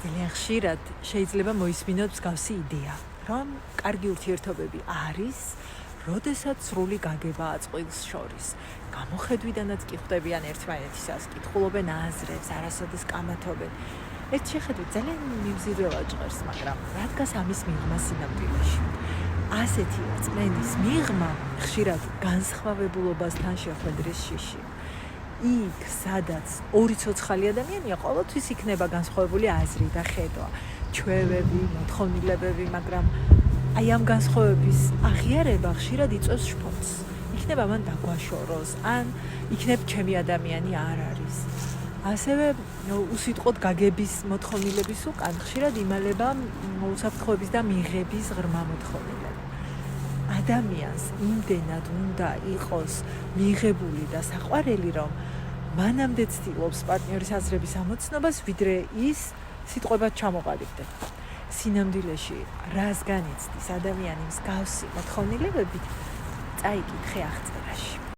ძალიან ხშირად შეიძლება მოისმინოთ მსგავსი იდეა, რომ კარგი ურთიერთობები არის, როდესაც სრული გაგებაა წყვილს შორის. გამოხედვიდანაც კი ხვდებიან ერთმანეთისას, კითხულობენ აზრებს, არასოდეს კამათობენ. ერთ შეხედვით ძალიან მიმზიდველად ჟღერს, მაგრამ რა დგას ამის მიღმა სინამდვილეში? ასეთი რწმენის მიღმა ხშირად განსხვავებულობასთან შეხვედრის შიში. იქ, სადაც ორი ცოცხალი ადამიანია, ყოველთვის იქნება განსხვავებული აზრი და ხედვა, ჩვევები, მოთხოვნილებები, მაგრამ აი ამ განსხვავების აღიარება ხშირად იწვევს შფოთს. იქნება მან დაგვაშოროს, ან იქნებ ჩემი ადამიანი არ არის. ასევე უსიტყვოდ გაგების მოთხოვნილების უკან ხშირად იმალება უსაფრთხოების და მიღების ღრმა მოთხოვნილება. ადამიანს იმდენად უნდა იყოს მიღებული და საყვარელი, რომ მანამდე ცდილობს პარტნიორის აზრების ამოცნობას, ვიდრე ის სიტყვებად ჩამოყალიბდება. სინამდვილეში, რას განიცდის ადამიანი მსგავსი მოთხოვნილებებით, წაიკითხე აღწერაში.